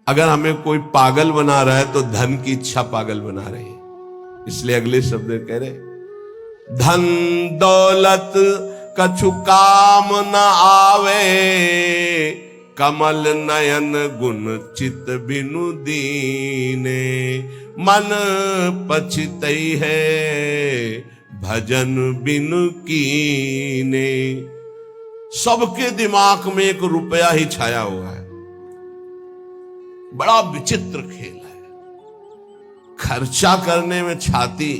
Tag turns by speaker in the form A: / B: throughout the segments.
A: अगर हमें कोई पागल बना रहा है तो धन की इच्छा पागल बना रही है। इसलिए अगले शब्द कह रहे, धन दौलत कछु काम न आवे, कमल नयन गुण चित बिनु दीने, मन पछतई है भजन बिनु कीने। सबके दिमाग में एक रुपया ही छाया हुआ है। बड़ा विचित्र खेल है। खर्चा करने में छाती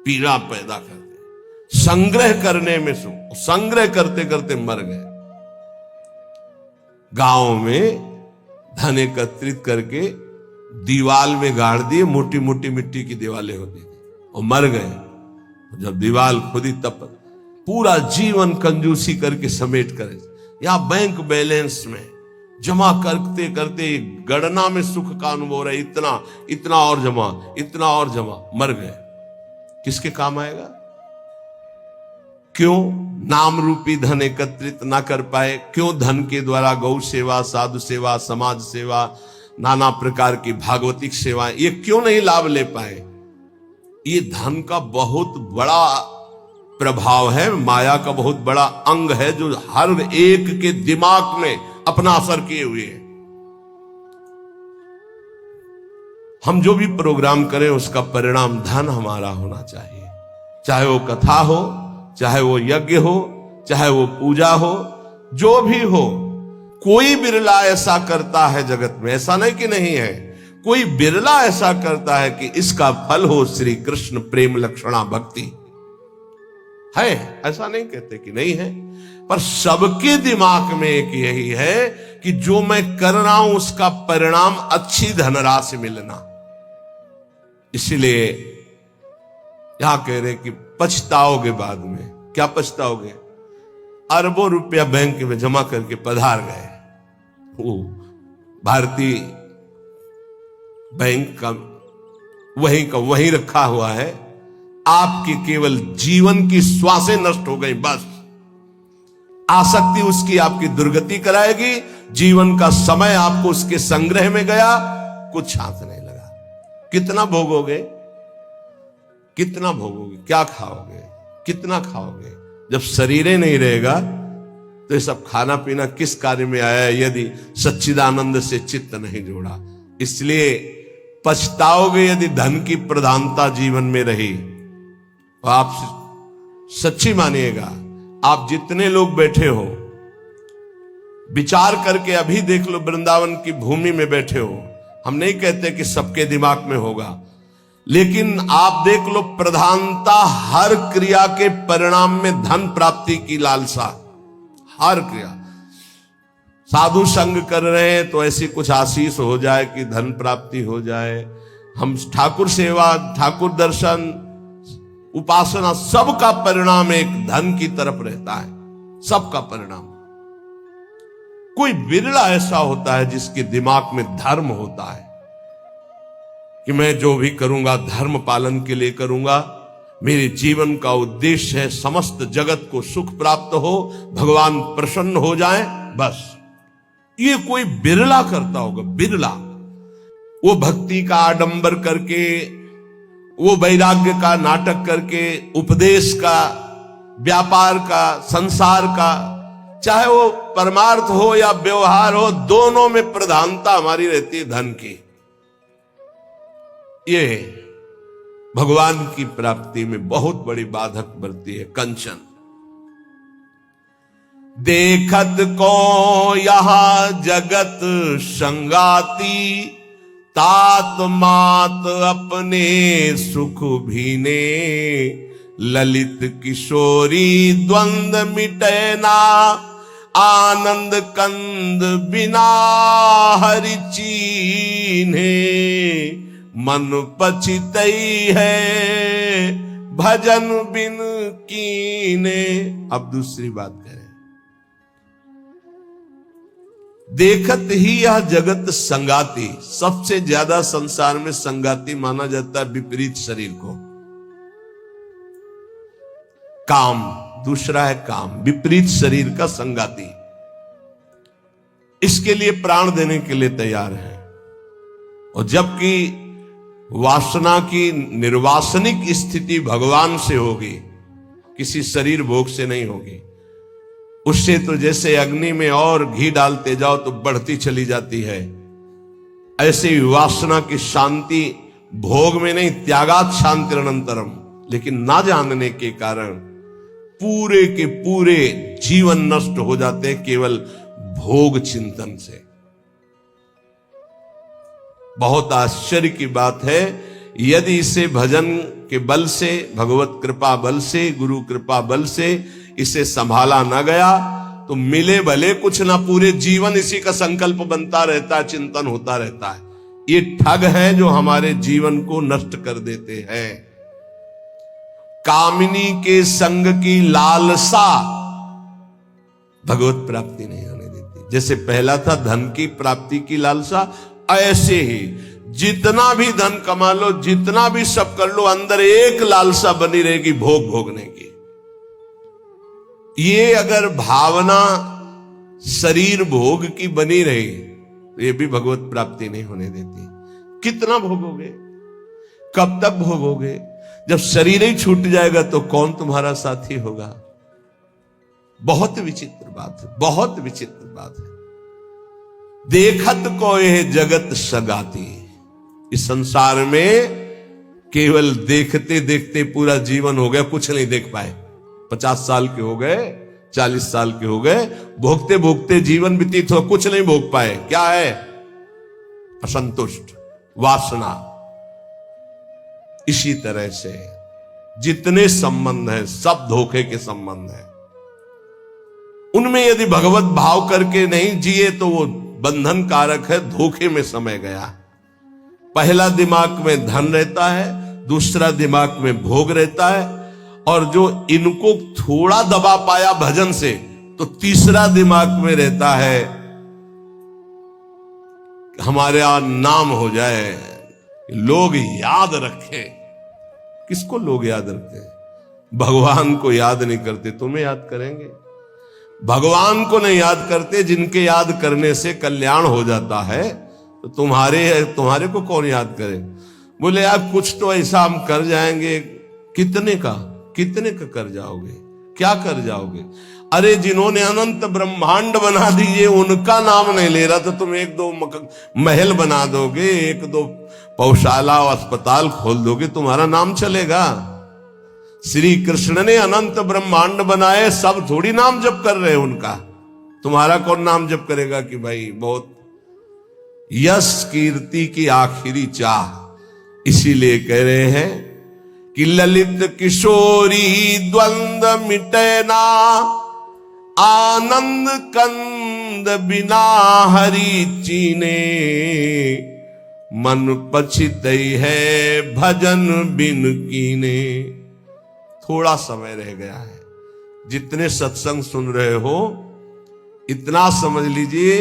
A: पीड़ा पैदा कर दे, संग्रह करने में संग्रह करते करते मर गए। गांव में धन एकत्रित करके दीवाल में गाड़ दिए, मोटी मोटी मिट्टी की दीवालें होती थी, और मर गए। जब दीवाल खुदी तब पूरा जीवन कंजूसी करके समेट कर, या बैंक बैलेंस में जमा करते करते गणना में सुख का अनुभव हो रहा है, इतना इतना और जमा, इतना और जमा, मर गए। किसके काम आएगा? क्यों नाम रूपी धन एकत्रित ना कर पाए? क्यों धन के द्वारा गौ सेवा, साधु सेवा, समाज सेवा, नाना प्रकार की भागवतिक सेवाएं, ये क्यों नहीं लाभ ले पाए? ये धन का बहुत बड़ा प्रभाव है, माया का बहुत बड़ा अंग है, जो हर एक के दिमाग में अपना असर किए हुए है। हम जो भी प्रोग्राम करें उसका परिणाम धन हमारा होना चाहिए। चाहे वो कथा हो, चाहे वो यज्ञ हो, चाहे वो पूजा हो, जो भी हो। कोई बिरला ऐसा करता है जगत में, ऐसा नहीं कि नहीं है, कोई बिरला ऐसा करता है कि इसका फल हो श्री कृष्ण प्रेम लक्षणा भक्ति। है, ऐसा नहीं कहते कि नहीं है, पर सबके दिमाग में एक यही है कि जो मैं कर रहा हूं उसका परिणाम अच्छी धनराशि मिलना। इसलिए यहां कह रहे कि पछताओगे बाद में। क्या पछताओगे? अरबों रुपया बैंक में जमा करके पधार गए, वो भारतीय बैंक का वहीं रखा हुआ है, आपकी केवल जीवन की श्वासें नष्ट हो गई, बस। आसक्ति उसकी आपकी दुर्गति कराएगी, जीवन का समय आपको उसके संग्रह में गया, कुछ हाथ नहीं लगा। कितना भोगोगे? कितना भोगोगे? क्या खाओगे? कितना खाओगे? जब शरीर ही नहीं रहेगा तो ये सब खाना पीना किस कार्य में आया है, यदि सच्चिदानंद से चित्त नहीं जोड़ा। इसलिए पछताओगे यदि धन की प्रधानता जीवन में रही। आप सच्ची मानिएगा, आप जितने लोग बैठे हो, विचार करके अभी देख लो, वृंदावन की भूमि में बैठे हो। हम नहीं कहते कि सबके दिमाग में होगा, लेकिन आप देख लो, प्रधानता हर क्रिया के परिणाम में धन प्राप्ति की लालसा। हर क्रिया, साधु संग कर रहे हैं तो ऐसी कुछ आशीष हो जाए कि धन प्राप्ति हो जाए। हम ठाकुर सेवा, ठाकुर दर्शन, उपासना, सबका परिणाम एक धन की तरफ रहता है, सबका परिणाम। कोई बिरला ऐसा होता है जिसके दिमाग में धर्म होता है कि मैं जो भी करूंगा धर्म पालन के लिए करूंगा, मेरे जीवन का उद्देश्य है समस्त जगत को सुख प्राप्त हो, भगवान प्रसन्न हो जाए, बस। ये कोई बिरला करता होगा, बिरला। वो भक्ति का आडंबर करके, वो वैराग्य का नाटक करके, उपदेश का, व्यापार का, संसार का, चाहे वो परमार्थ हो या व्यवहार हो, दोनों में प्रधानता हमारी रहती है धन की। ये भगवान की प्राप्ति में बहुत बड़ी बाधक बनती है। कंचन देखत को यहां जगत संगाती, तात मात अपने सुख भीने, ललित किशोरी द्वंद मिटे ना, आनंद कंद बिना हरि चीन्हे, मन पछितई है भजन बिन कीने। अब दूसरी बात करें, देखत ही यह जगत संगाती। सबसे ज्यादा संसार में संगाती माना जाता है विपरीत शरीर को। काम, दूसरा है काम, विपरीत शरीर का संगाती। इसके लिए प्राण देने के लिए तैयार हैं। और जबकि वासना की निर्वासनिक स्थिति भगवान से होगी, किसी शरीर भोग से नहीं होगी। उससे तो जैसे अग्नि में और घी डालते जाओ तो बढ़ती चली जाती है, ऐसे ही वासना की शांति भोग में नहीं, त्यागात शांति अनंतरम। लेकिन ना जानने के कारण पूरे के पूरे जीवन नष्ट हो जाते हैं केवल भोग चिंतन से। बहुत आश्चर्य की बात है, यदि इसे भजन के बल से, भगवत कृपा बल से, गुरु कृपा बल से इसे संभाला ना गया तो मिले भले कुछ ना, पूरे जीवन इसी का संकल्प बनता रहता है, चिंतन होता रहता है। ये ठग है जो हमारे जीवन को नष्ट कर देते हैं। कामिनी के संग की लालसा भगवत प्राप्ति नहीं होने देती। जैसे पहला था धन की प्राप्ति की लालसा, ऐसे ही जितना भी धन कमा लो, जितना भी सब कर लो, अंदर एक लालसा बनी रहेगी भोग भोगने की। ये अगर भावना शरीर भोग की बनी रही तो ये भी भगवत प्राप्ति नहीं होने देती। कितना भोगोगे, कब तक भोगोगे? जब शरीर ही छूट जाएगा तो कौन तुम्हारा साथी होगा? बहुत विचित्र बात है, बहुत विचित्र बात है। देखत को यह जगत सगाती। इस संसार में केवल देखते देखते पूरा जीवन हो गया, कुछ नहीं देख पाए। 50 साल के हो गए, 40 साल के हो गए, भोगते भोगते जीवन व्यतीत हो, कुछ नहीं भोग पाए। क्या है? असंतुष्ट, वासना। इसी तरह से जितने संबंध हैं सब धोखे के संबंध हैं। उनमें यदि भगवत भाव करके नहीं जिए तो वो बंधन कारक है, धोखे में समय गया। पहला दिमाग में धन रहता है, दूसरा दिमाग में भोग रहता है, और जो इनको थोड़ा दबा पाया भजन से तो तीसरा दिमाग में रहता है हमारे यहां नाम हो जाए, लोग याद रखें। किसको लोग याद रखते हैं? भगवान को याद नहीं करते, तुम्हें याद करेंगे। भगवान को नहीं याद करते, जिनके याद करने से कल्याण हो जाता है, तो तुम्हारे को कौन याद करे? बोले यार कुछ तो ऐसा हम कर जाएंगे। कितने का कर जाओगे? क्या कर जाओगे? अरे जिन्होंने अनंत ब्रह्मांड बना दिए उनका नाम नहीं ले रहा तो तुम 1-2 महल बना दोगे, 1-2 पौशाला और अस्पताल खोल दोगे, तुम्हारा नाम चलेगा? श्री कृष्ण ने अनंत ब्रह्मांड बनाए, सब थोड़ी नाम जप कर रहे हैं उनका। तुम्हारा कौन नाम जप करेगा कि भाई बहुत यश कीर्ति की आखिरी चाह। इसीलिए कह रहे हैं कि ललित किशोरी द्वंद्व मिटे ना, आनंद कंद बिना हरि चीने, मन पछितई है भजन बिन कीने। थोड़ा समय रह गया है। जितने सत्संग सुन रहे हो इतना समझ लीजिए,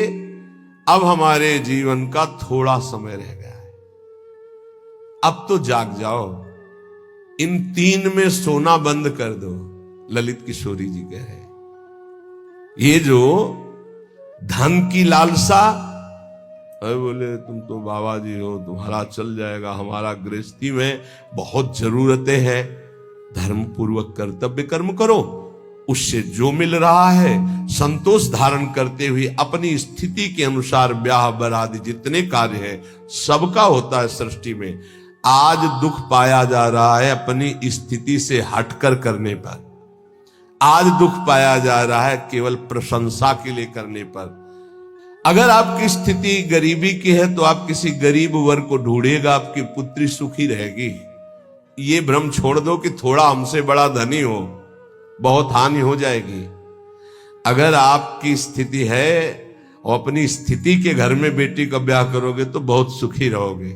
A: अब हमारे जीवन का थोड़ा समय रह गया है। अब तो जाग जाओ, इन 3 में सोना बंद कर दो। ललित किशोरी जी कह रहे, ये जो धन की लालसा, अरे बोले तुम तो बाबा जी हो, तुम्हारा चल जाएगा, हमारा गृहस्थी में बहुत जरूरतें हैं, धर्म पूर्वक कर्तव्य कर्म करो, उससे जो मिल रहा है संतोष धारण करते हुए अपनी स्थिति के अनुसार ब्याह बरादी जितने कार्य है सबका होता है सृष्टि में। आज दुख पाया जा रहा है अपनी स्थिति से हटकर करने पर। आज दुख पाया जा रहा है केवल प्रशंसा के लिए करने पर। अगर आपकी स्थिति गरीबी की है तो आप किसी गरीब वर्ग को ढूंढिएगा, आपकी पुत्री सुखी रहेगी। ये भ्रम छोड़ दो कि थोड़ा हमसे बड़ा धनी हो, बहुत हानि हो जाएगी। अगर आपकी स्थिति है और अपनी स्थिति के घर में बेटी का ब्याह करोगे तो बहुत सुखी रहोगे।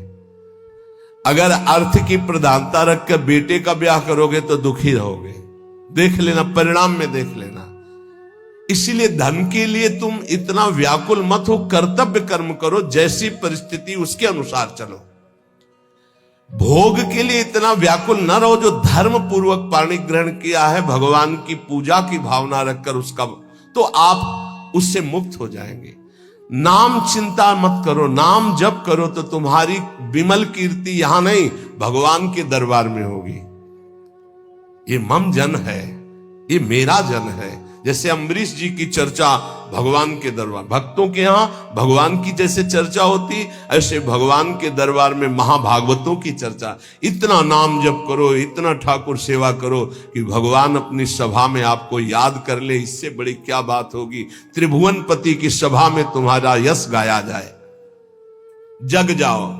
A: अगर अर्थ की प्रधानता रखकर बेटे का ब्याह करोगे तो दुखी रहोगे। देख लेना, परिणाम में देख लेना। इसीलिए धन के लिए तुम इतना व्याकुल मत हो, कर्तव्य कर्म करो, जैसी परिस्थिति उसके अनुसार चलो। भोग के लिए इतना व्याकुल न रहो। जो धर्म पूर्वक पाणी ग्रहण किया है, भगवान की पूजा की भावना रखकर उसका, तो आप उससे मुक्त हो जाएंगे। नाम चिंता मत करो, नाम जप करो तो तुम्हारी विमल कीर्ति यहां नहीं भगवान के दरबार में होगी। ये मम जन है, ये मेरा जन है। जैसे अम्बरीश जी की चर्चा भगवान के दरबार, भक्तों के यहां भगवान की जैसे चर्चा होती, ऐसे भगवान के दरबार में महाभागवतों की चर्चा। इतना नाम जप करो, इतना ठाकुर सेवा करो कि भगवान अपनी सभा में आपको याद कर ले। इससे बड़ी क्या बात होगी। त्रिभुवनपति की सभा में तुम्हारा यश गाया जाए। जग जाओ।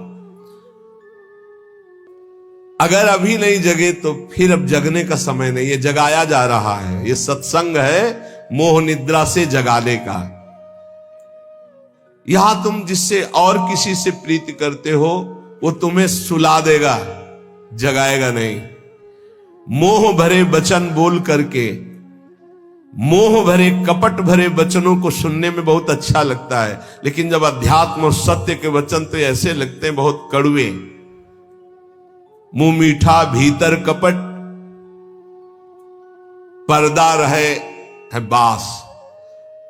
A: अगर अभी नहीं जगे तो फिर अब जगने का समय नहीं है, जगाया जा रहा है। ये सत्संग है मोह निद्रा से जगाने का। यहां तुम जिससे और किसी से प्रीति करते हो वो तुम्हें सुला देगा, जगाएगा नहीं। मोह भरे वचन बोल करके, मोह भरे कपट भरे वचनों को सुनने में बहुत अच्छा लगता है, लेकिन जब अध्यात्म और सत्य के वचन तो ऐसे लगते हैं बहुत कड़वे। मुंह मीठा भीतर कपट, पर्दा रहे है बास।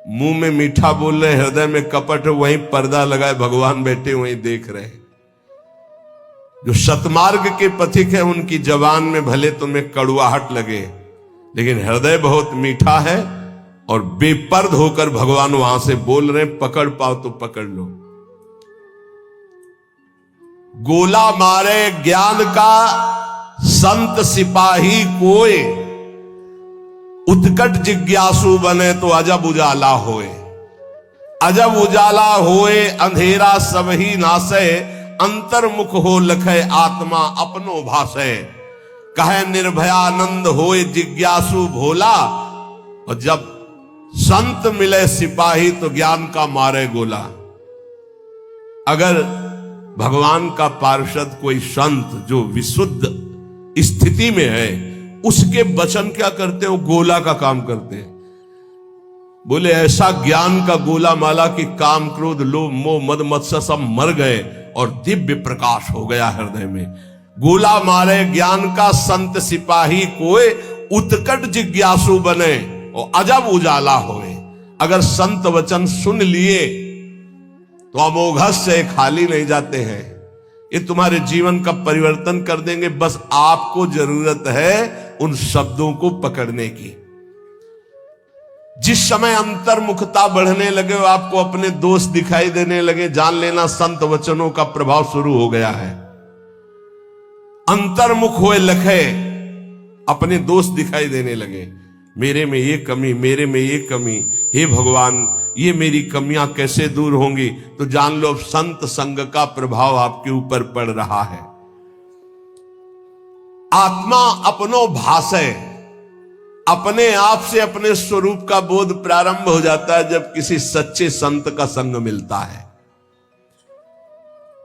A: मुंह में मीठा बोल रहे, हृदय में कपट है, वहीं पर्दा लगाए भगवान बैठे वहीं देख रहे। जो सतमार्ग के पथिक है उनकी जबान में भले तुम्हें कड़वाहट लगे, लेकिन हृदय बहुत मीठा है और बेपर्द होकर भगवान वहां से बोल रहे। पकड़ पाओ तो पकड़ लो। गोला मारे ज्ञान का संत सिपाही कोय, उत्कट जिज्ञासु बने तो अजब उजाला होए। अजब उजाला होए अंधेरा सब ही नासे, अंतर्मुख हो लखे आत्मा अपनो भासे। कहे निर्भयानंद होए जिज्ञासु भोला, और जब संत मिले सिपाही तो ज्ञान का मारे गोला। अगर भगवान का पार्षद कोई संत जो विशुद्ध स्थिति में है, उसके वचन क्या करते हो, गोला का काम करते हैं। बोले ऐसा ज्ञान का गोला माला कि काम क्रोध लोभ मोह मद मत्सर सब मर गए और दिव्य प्रकाश हो गया हृदय में। गोला मारे ज्ञान का संत सिपाही कोई, उत्कट जिज्ञासु बने और अजब उजाला होए। अगर संत वचन सुन लिए तो अमोघस से खाली नहीं जाते हैं। ये तुम्हारे जीवन का परिवर्तन कर देंगे। बस आपको जरूरत है उन शब्दों को पकड़ने की। जिस समय अंतर्मुखता बढ़ने लगे, आपको अपने दोष दिखाई देने लगे, जान लेना संत वचनों का प्रभाव शुरू हो गया है। अंतर्मुख हुए लखे, अपने दोष दिखाई देने लगे। मेरे में ये कमी, मेरे में ये कमी, हे भगवान ये मेरी कमियां कैसे दूर होंगी। तो जान लो संत संग का प्रभाव आपके ऊपर पड़ रहा है। आत्मा अपनो भाषे, अपने आप से अपने स्वरूप का बोध प्रारंभ हो जाता है जब किसी सच्चे संत का संग मिलता है।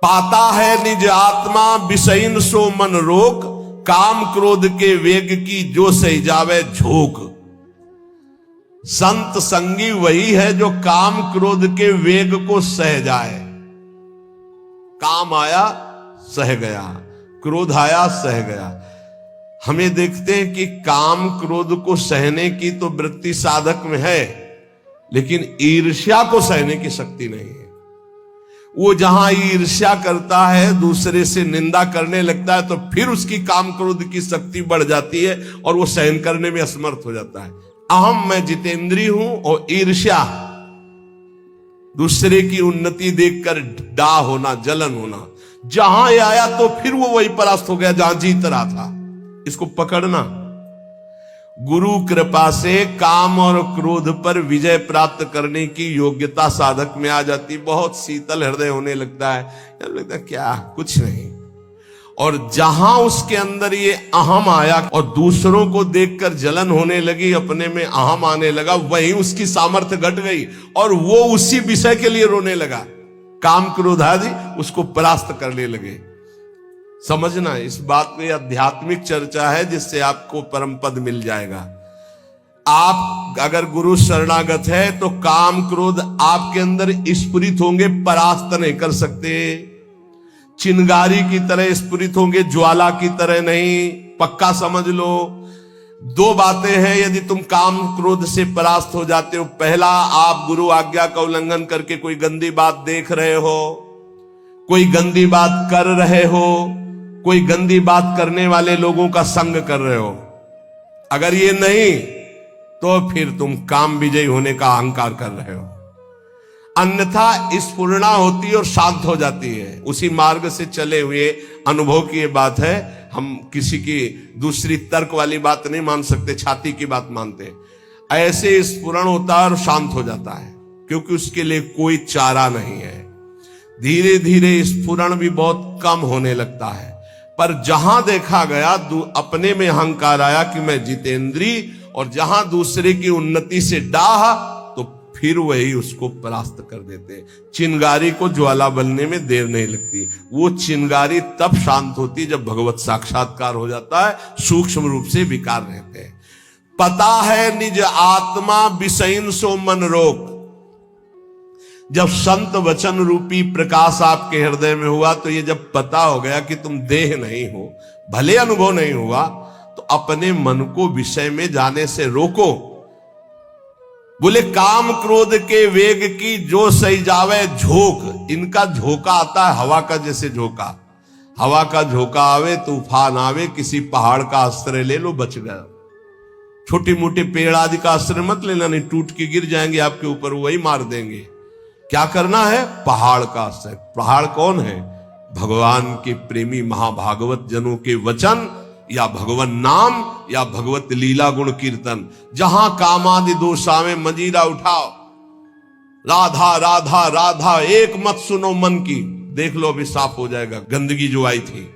A: पाता है निज आत्मा विषयन सो मन रोक, काम क्रोध के वेग की जो सही जावे झोंक। संत संगी वही है जो काम क्रोध के वेग को सह जाए। काम आया सह गया, क्रोध आया सह गया। हमें देखते हैं कि काम क्रोध को सहने की तो वृत्ति साधक में है, लेकिन ईर्ष्या को सहने की शक्ति नहीं है। वो जहां ईर्ष्या करता है, दूसरे से निंदा करने लगता है, तो फिर उसकी काम क्रोध की शक्ति बढ़ जाती है और वो सहन करने में असमर्थ हो जाता है। अहम मैं जितेंद्रिय हूं और ईर्ष्या दूसरे की उन्नति देखकर डा होना, जलन होना, जहां आया तो फिर वो वही परास्त हो गया जहां जीत रहा था। इसको पकड़ना। गुरु कृपा से काम और क्रोध पर विजय प्राप्त करने की योग्यता साधक में आ जाती। बहुत शीतल हृदय होने लगता है, लगता है क्या कुछ नहीं। और जहां उसके अंदर ये अहम आया और दूसरों को देखकर जलन होने लगी, अपने में अहम आने लगा, वहीं उसकी सामर्थ्य घट गई और वो उसी विषय के लिए रोने लगा। काम क्रोध आदि उसको परास्त करने लगे। समझना, इस बात में आध्यात्मिक चर्चा है जिससे आपको परम पद मिल जाएगा। आप अगर गुरु शरणागत है तो काम क्रोध आपके अंदर स्फुरित होंगे, परास्त नहीं कर सकते। चिंगारी की तरह स्फुरित होंगे, ज्वाला की तरह नहीं, पक्का समझ लो। दो बातें हैं यदि तुम काम क्रोध से परास्त हो जाते हो। पहला, आप गुरु आज्ञा का उल्लंघन करके कोई गंदी बात देख रहे हो, कोई गंदी बात कर रहे हो, कोई गंदी बात करने वाले लोगों का संग कर रहे हो। अगर ये नहीं तो फिर तुम काम विजयी होने का अहंकार कर रहे हो। अन्यथा स्फुरणा होती है और शांत हो जाती है। उसी मार्ग से चले हुए अनुभव की ये बात है। हम किसी की दूसरी तर्क वाली बात नहीं मान सकते, छाती की बात मानते हैं। ऐसे स्फुरण होता है और शांत हो जाता है, क्योंकि उसके लिए कोई चारा नहीं है। धीरे धीरे स्फुरण भी बहुत कम होने लगता है। पर जहां देखा गया अपने में अहंकार आया कि मैं जितेंद्री, और जहां दूसरे की उन्नति से डाह, तो फिर वही उसको परास्त कर देते। चिंगारी को ज्वाला बनने में देर नहीं लगती। वो चिंगारी तब शांत होती जब भगवत साक्षात्कार हो जाता है, सूक्ष्म रूप से विकार रहते हैं। पता है निज आत्मा विषयन सो मन रोक। जब संत वचन रूपी प्रकाश आपके हृदय में हुआ, तो ये जब पता हो गया कि तुम देह नहीं हो, भले अनुभव नहीं हुआ, तो अपने मन को विषय में जाने से रोको। बोले काम क्रोध के वेग की जो सही जावे झोंक। इनका झोंका आता है हवा का, जैसे झोंका, हवा का झोंका आवे, तूफान आवे, किसी पहाड़ का आश्रय ले लो, बच गया। छोटी मोटी पेड़ आदि का आश्रय मत लेना, नहीं टूट के गिर जाएंगे आपके ऊपर, वही मार देंगे। क्या करना है? पहाड़ का आश्रय। पहाड़ कौन है? भगवान के प्रेमी महाभागवत जनों के वचन, या भगवान नाम, या भगवत लीला गुण कीर्तन। जहां कामादि दोषावे मंजीरा उठाओ, राधा राधा राधा एक मत सुनो मन की, देख लो अभी साफ हो जाएगा गंदगी जो आई थी।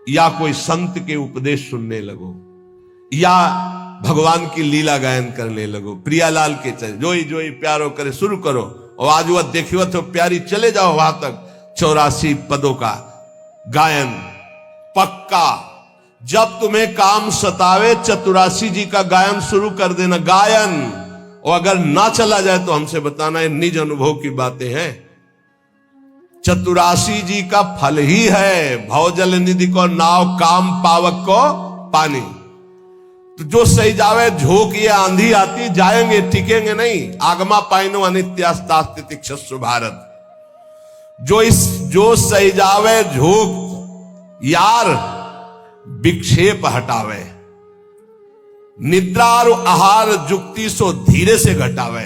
A: या कोई संत के उपदेश सुनने लगो, या भगवान की लीला गायन करने लगो। प्रियालाल के चले जोई जोई प्यारो करे शुरू करो, और आज वह देखियो तो प्यारी, चले जाओ वहां तक। 84 पदों का गायन पक्का। जब तुम्हें काम सतावे, चतुरासी जी का गायन शुरू कर देना, गायन। और अगर ना चला जाए तो हमसे बताना, ये निज अनुभव की बातें हैं। चतुरासी जी का फल ही है भवजल निधि को नाव, काम पावक को पानी। तो जो सही जावे झोंक, ये आंधी आती, जाएंगे टिकेंगे नहीं। आगमा पाइनो अनित्यास्तास्ति क्षस्व भारत। जो सही जावे झोंक यार विक्षेप हटावे। निद्रा और आहार जुक्ति सो धीरे से घटावे।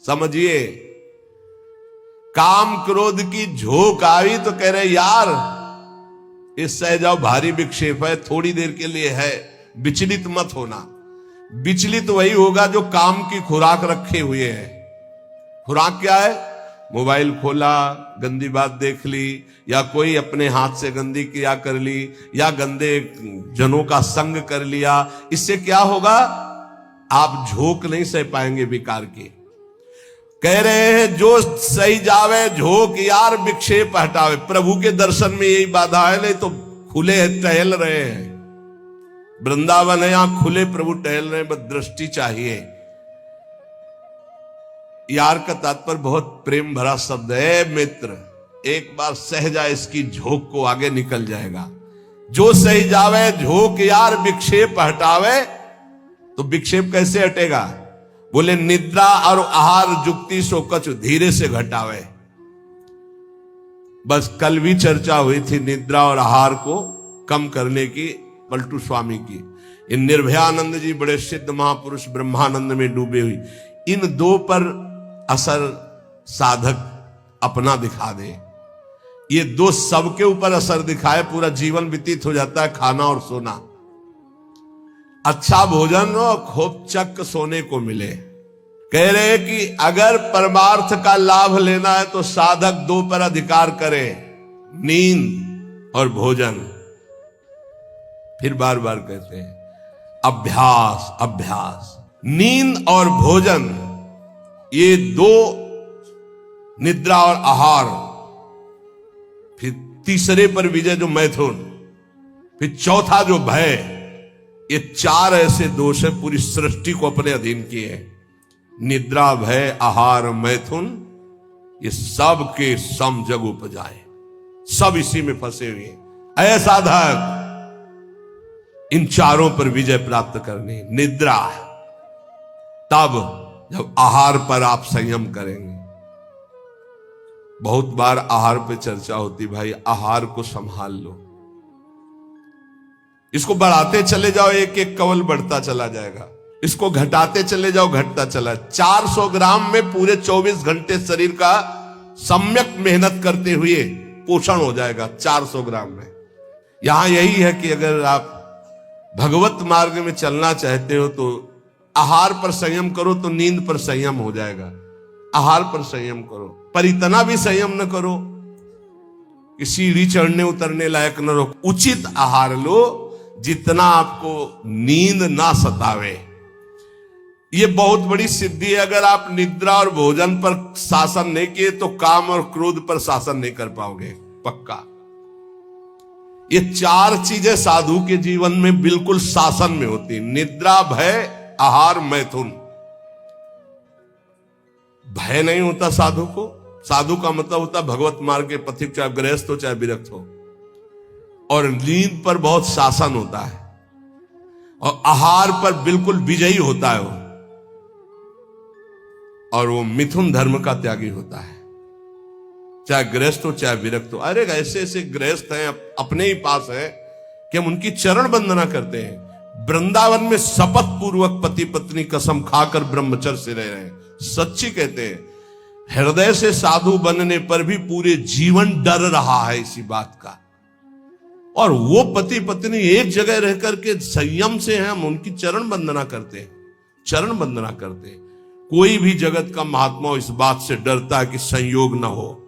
A: समझिए, काम क्रोध की झोंक आई तो कह रहे यार इस सह जाओ, भारी विक्षेप है, थोड़ी देर के लिए है, विचलित मत होना। विचलित वही होगा जो काम की खुराक रखे हुए है। खुराक क्या है? मोबाइल खोला, गंदी बात देख ली, या कोई अपने हाथ से गंदी क्रिया कर ली, या गंदे जनों का संग कर लिया। इससे क्या होगा? आप झोंक नहीं सह पाएंगे विकार की। कह रहे हैं जो सही जावे झोंक यार विक्षेप हटावे। प्रभु के दर्शन में यही बाधा है, नहीं तो खुले टहल रहे हैं। वृंदावन है, यहां खुले प्रभु टहल रहे हैं, बस दृष्टि चाहिए। यार का तात्पर्य बहुत प्रेम भरा शब्द है। मित्र एक बार सह जाए इसकी झोंक को, आगे निकल जाएगा। जो सही जावे झोंक यार विक्षेप हटावे। तो विक्षेप कैसे हटेगा? बोले निद्रा और आहार जुक्ति सो कछु धीरे से घटावे। बस कल भी चर्चा हुई थी निद्रा और आहार को कम करने की, पलटू स्वामी की। इन निर्भयानंद जी बड़े सिद्ध महापुरुष ब्रह्मानंद में डूबे हुई। इन दो पर असर साधक अपना दिखा दे। ये दो सबके ऊपर असर दिखाए, पूरा जीवन व्यतीत हो जाता है खाना और सोना। अच्छा भोजन और खूब चक सोने को मिले। कह रहे कि अगर परमार्थ का लाभ लेना है तो साधक दो पर अधिकार करे, नींद और भोजन। फिर बार बार कहते हैं अभ्यास अभ्यास। नींद और भोजन, ये दो, निद्रा और आहार। फिर तीसरे पर विजय जो मैथुन, फिर चौथा जो भय। ये चार ऐसे दोष है पूरी सृष्टि को अपने अधीन किए हैं। निद्रा, भय, आहार, मैथुन, ये सब के सम जग उपजाए, सब इसी में फंसे हुए। ऐसा साधक इन चारों पर विजय प्राप्त करनी। निद्रा, तब जब आहार पर आप संयम करेंगे। बहुत बार आहार पे चर्चा होती, भाई आहार को संभाल लो, इसको बढ़ाते चले जाओ, एक एक कवल बढ़ता चला जाएगा, इसको घटाते चले जाओ, घटता चला। 400 ग्राम में पूरे 24 घंटे शरीर का सम्यक मेहनत करते हुए पोषण हो जाएगा 400 ग्राम में। यहां यही है कि अगर आप भगवत मार्ग में चलना चाहते हो तो आहार पर संयम करो, तो नींद पर संयम हो जाएगा। आहार पर संयम करो, पर इतना भी संयम न करो कि सीढ़ी चढ़ने उतरने लायक न रहो। उचित आहार लो जितना आपको नींद ना सतावे। ये बहुत बड़ी सिद्धि है। अगर आप निद्रा और भोजन पर शासन नहीं किए तो काम और क्रोध पर शासन नहीं कर पाओगे, पक्का। ये चार चीजें साधु के जीवन में बिल्कुल शासन में होती। निद्रा, भय, आहार, मैथुन। भय नहीं होता साधु को। साधु का मतलब होता भगवत मार्ग के पथिक, चाहे गृहस्थ हो चाहे विरक्त हो। और नींद पर बहुत शासन होता है, और आहार पर बिल्कुल विजयी होता है वो, और वो मिथुन धर्म का त्यागी होता है, चाहे गृहस्थ हो चाहे विरक्त हो। अरे ऐसे ऐसे गृहस्थ हैं अपने ही पास है कि हम उनकी चरण वंदना करते हैं। वृंदावन में शपथ पूर्वक पति पत्नी कसम खाकर ब्रह्मचर्य से रह रहे हैं। सच्ची कहते हैं, हृदय से साधु बनने पर भी पूरे जीवन डर रहा है इसी बात का। और वो पति पत्नी एक जगह रह करके संयम से हैं, हम उनकी चरण वंदना करते हैं, चरण वंदना करते हैं। कोई भी जगत का महात्मा इस बात से डरता है कि संयोग ना हो।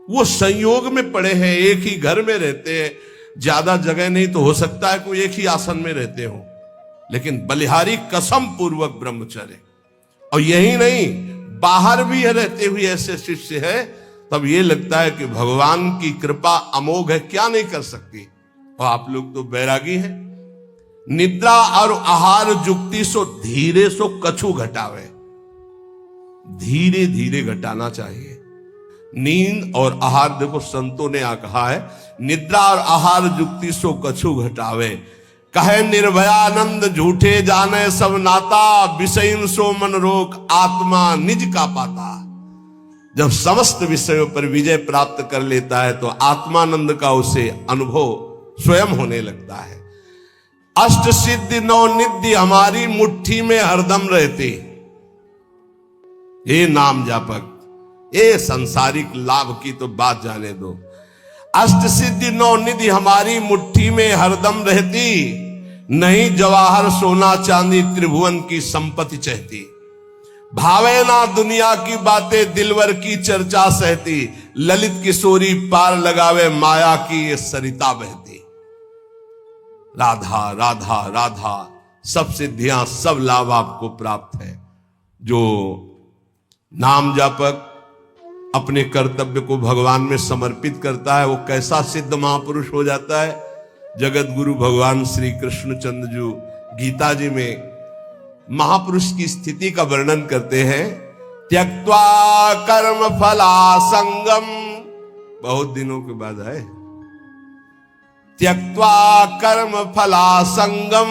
A: वो संयोग में पड़े हैं, एक ही घर में रहते हैं, ज्यादा जगह नहीं तो हो सकता है कोई एक ही आसन में रहते हो, लेकिन बलिहारी कसम पूर्वक ब्रह्मचर्य। और यही नहीं, बाहर भी रहते हुए ऐसे शिष्य है, तब ये लगता है कि भगवान की कृपा अमोघ है, क्या नहीं कर सकती। और आप लोग तो बैरागी हैं। निद्रा और आहार जुक्ति सो धीरे सो कछु घटावे। धीरे धीरे घटाना चाहिए। नींद और आहार, देखो संतों ने कहा है, निद्रा और आहार जुक्ति सो कछु घटावे। कहे निर्भयानंद झूठे जाने सब नाता, विषयन सो मन रोक आत्मा निज का पाता। जब समस्त विषयों पर विजय प्राप्त कर लेता है तो आत्मानंद का उसे अनुभव स्वयं होने लगता है। अष्ट सिद्धि नौ निधि हमारी मुट्ठी में हरदम रहती। ये नाम जापक, ये सांसारिक लाभ की तो बात जाने दो। अष्ट सिद्धि नौ निधि हमारी मुट्ठी में हरदम रहती, नहीं जवाहर सोना चांदी त्रिभुवन की संपत्ति चाहती। भावे ना दुनिया की बातें दिलवर की चर्चा सहती, ललित किशोरी पार लगावे माया की ये सरिता बहती। राधा राधा राधा, सब सिद्धियां सब लाभ आपको प्राप्त है। जो नाम जापक अपने कर्तव्य को भगवान में समर्पित करता है वो कैसा सिद्ध महापुरुष हो जाता है। जगत गुरु भगवान श्री कृष्णचंद्र जी गीता जी में महापुरुष की स्थिति का वर्णन करते हैं। त्यक्त्वा कर्म फला संगम, बहुत दिनों के बाद है। त्यक्त्वा कर्म फला संगम,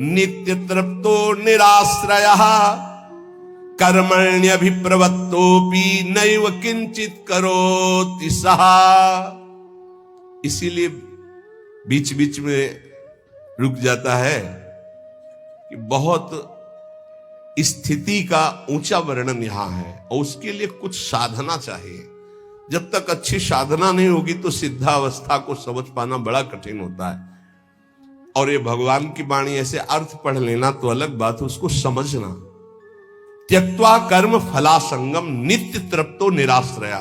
A: नित्य तृप्तो निराश्रयः, कर्मण्यभिप्रवृत्तोपि नैव किंचित करोति सः। इसीलिए बीच बीच में रुक जाता है कि बहुत स्थिति का ऊंचा वर्णन यहां है, और उसके लिए कुछ साधना चाहिए। जब तक अच्छी साधना नहीं होगी तो सिद्धावस्था को समझ पाना बड़ा कठिन होता है। और ये भगवान की वाणी ऐसे अर्थ पढ़ लेना तो अलग बात है, उसको समझना। त्यक्त्वा कर्म फला संगम, नित्य तृप्तो निराश्रया।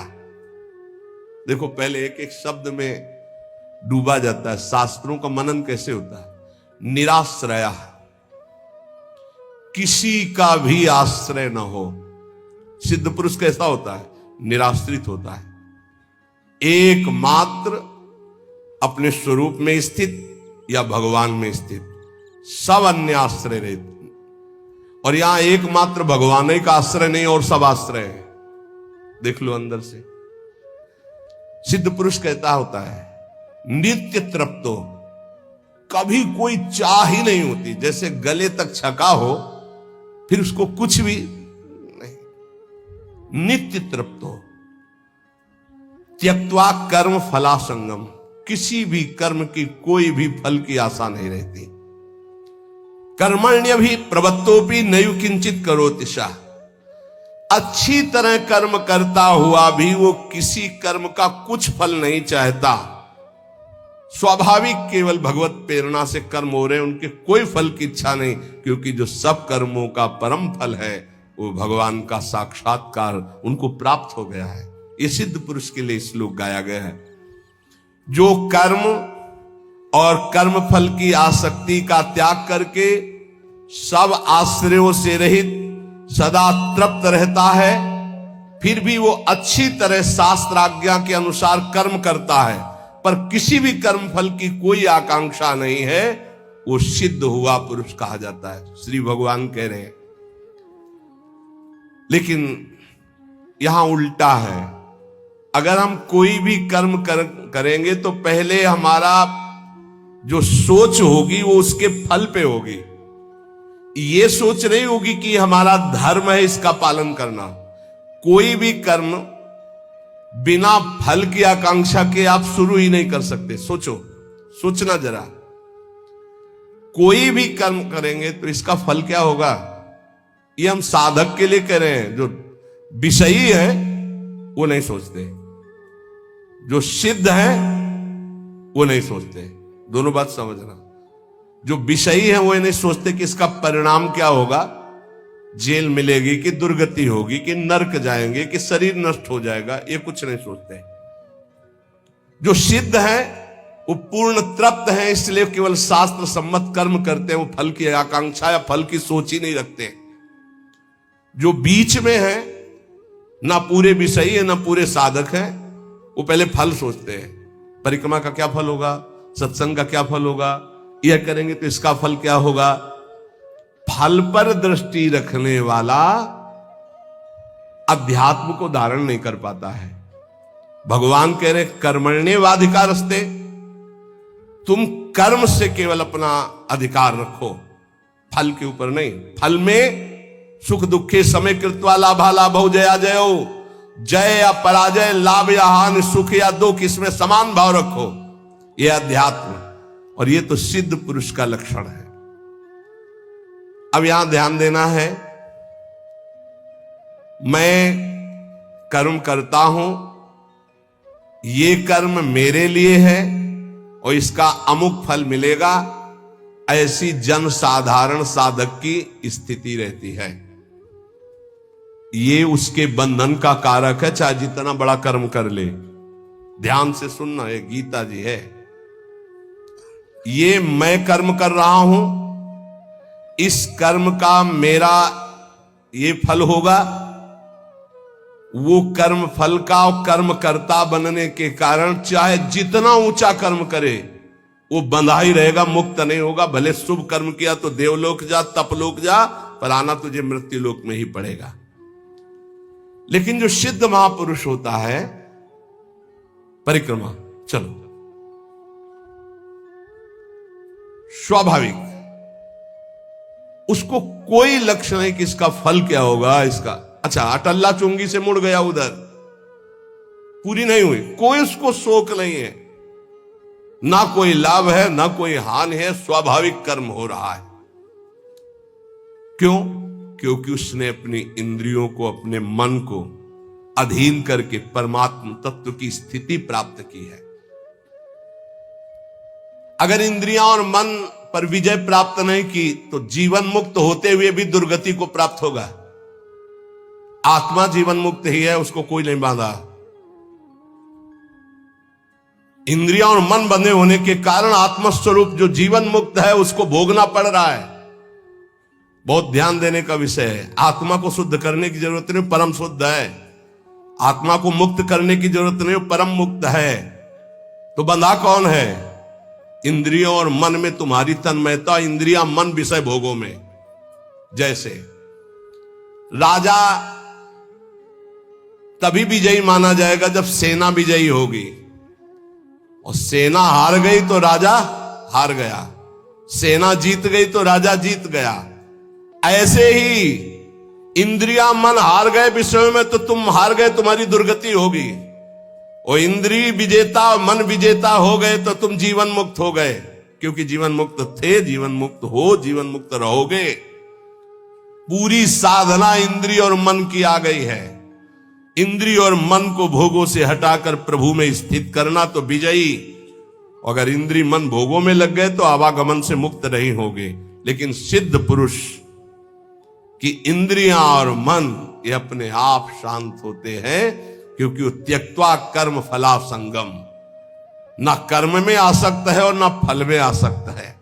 A: देखो पहले एक एक शब्द में डूबा जाता है। शास्त्रों का मनन कैसे होता है? निराश्रया, किसी का भी आश्रय ना हो। सिद्ध पुरुष कैसा होता है? निराश्रित होता है, एकमात्र अपने स्वरूप में स्थित या भगवान में स्थित, सब अन्य आश्रय रहते। और यहां एकमात्र भगवान ही का आश्रय नहीं और सब आश्रय है। देख लो अंदर से। सिद्ध पुरुष कहता होता है नित्य तृप्तो, कभी कोई चाह ही नहीं होती, जैसे गले तक छका हो फिर उसको कुछ भी नहीं, नित्य तृप्त हो। त्यक्त्वा कर्म फलासंगम, किसी भी कर्म की कोई भी फल की आशा नहीं रहती। कर्मण्य भी प्रवत्तोपि नयु किंचित करोति सः, अच्छी तरह कर्म करता हुआ भी वो किसी कर्म का कुछ फल नहीं चाहता। स्वाभाविक केवल भगवत प्रेरणा से कर्म हो रहे हैं, उनके कोई फल की इच्छा नहीं, क्योंकि जो सब कर्मों का परम फल है वो भगवान का साक्षात्कार उनको प्राप्त हो गया है। ये सिद्ध पुरुष के लिए श्लोक गाया गया है। जो कर्म और कर्म फल की आसक्ति का त्याग करके सब आश्रयों से रहित सदा तृप्त रहता है, फिर भी वो अच्छी तरह शास्त्राज्ञा के अनुसार कर्म करता है, पर किसी भी कर्म फल की कोई आकांक्षा नहीं है, वो सिद्ध हुआ पुरुष कहा जाता है, श्री भगवान कह रहे हैं। लेकिन यहां उल्टा है, अगर हम कोई भी कर्म करेंगे तो पहले हमारा जो सोच होगी वो उसके फल पे होगी। ये सोच नहीं होगी कि हमारा धर्म है इसका पालन करना। कोई भी कर्म बिना फल की आकांक्षा के आप शुरू ही नहीं कर सकते। सोचना जरा, कोई भी कर्म करेंगे तो इसका फल क्या होगा, ये हम साधक के लिए कह रहे हैं। जो विषयी है वो नहीं सोचते, जो सिद्ध है वो नहीं सोचते। दोनों बात समझना, जो विषयी है वो नहीं सोचते कि इसका परिणाम क्या होगा, जेल मिलेगी कि दुर्गति होगी कि नरक जाएंगे कि शरीर नष्ट हो जाएगा, ये कुछ नहीं सोचते। जो सिद्ध है वो पूर्ण तृप्त है, इसलिए केवल शास्त्र सम्मत कर्म करते हैं, वो फल की आकांक्षा या फल की सोच ही नहीं रखते। जो बीच में है, ना पूरे विषयी है ना पूरे साधक है, वो पहले फल सोचते हैं। परिक्रमा का क्या फल होगा, सत्संग का क्या फल होगा, यह करेंगे तो इसका फल क्या होगा। फल पर दृष्टि रखने वाला अध्यात्म को धारण नहीं कर पाता है। भगवान कह रहे कर्मण्येवाधिकारस्ते, तुम कर्म से केवल अपना अधिकार रखो, फल के ऊपर नहीं। फल में सुख दुखे समय कृत्वा लाभा लाभो जया जयो, जय या पराजय, लाभ या हानि, सुख या दुख, इसमें समान भाव रखो। यह अध्यात्म, और यह तो सिद्ध पुरुष का लक्षण है। अब यहां ध्यान देना है, मैं कर्म करता हूं, ये कर्म मेरे लिए है और इसका अमुक फल मिलेगा, ऐसी जन साधारण साधक की स्थिति रहती है। ये उसके बंधन का कारक है, चाहे जितना बड़ा कर्म कर ले। ध्यान से सुनना, ये गीता जी है। ये मैं कर्म कर रहा हूं, इस कर्म का मेरा ये फल होगा, वो कर्म फल का और कर्म कर्ता बनने के कारण चाहे जितना ऊंचा कर्म करे वो बंधा ही रहेगा, मुक्त नहीं होगा। भले शुभ कर्म किया तो देवलोक जा, तपलोक जा, पर आना तुझे मृत्यु लोक में ही पड़ेगा। लेकिन जो सिद्ध महापुरुष होता है, परिक्रमा चलो, स्वाभाविक उसको कोई लक्ष्य नहीं कि इसका फल क्या होगा। इसका अच्छा अटल्ला चुंगी से मुड़ गया, उधर पूरी नहीं हुई, कोई उसको शोक नहीं है, ना कोई लाभ है ना कोई हानि है, स्वाभाविक कर्म हो रहा है। क्यों? क्योंकि उसने अपनी इंद्रियों को, अपने मन को अधीन करके परमात्म तत्व की स्थिति प्राप्त की है। अगर इंद्रियां और मन पर विजय प्राप्त नहीं की तो जीवन मुक्त होते हुए भी दुर्गति को प्राप्त होगा। आत्मा जीवन मुक्त ही है, उसको कोई नहीं बांधा। इंद्रियां और मन बंधे होने के कारण आत्मस्वरूप जो जीवन मुक्त है उसको भोगना पड़ रहा है। बहुत ध्यान देने का विषय है। आत्मा को शुद्ध करने की जरूरत नहीं, परम शुद्ध है। आत्मा को मुक्त करने की जरूरत नहीं, परम मुक्त है। तो बंधा कौन है? इंद्रियों और मन में तुम्हारी तन्मयता, इंद्रियां मन विषय भोगों में। जैसे राजा तभी विजयी माना जाएगा जब सेना विजयी होगी, और सेना हार गई तो राजा हार गया। सेना जीत गई तो राजा जीत गया। ऐसे ही इंद्रियां मन हार गए विषयों में तो तुम हार गए, तुम्हारी दुर्गति होगी। और इंद्रिय विजेता मन विजेता हो गए तो तुम जीवन मुक्त हो गए, क्योंकि जीवन मुक्त थे, जीवन मुक्त हो, जीवन मुक्त रहोगे। पूरी साधना इंद्रिय और मन की आ गई है। इंद्रिय और मन को भोगों से हटाकर प्रभु में स्थित करना तो विजयी। अगर इंद्रिय मन भोगों में लग गए तो आवागमन से मुक्त नहीं होगे। लेकिन सिद्ध पुरुष की इंद्रियां और मन ये अपने आप शांत होते हैं, क्योंकि वो त्यक्त्वा कर्म फला संगम, ना कर्म में आसक्त है और ना फल में आसक्त है।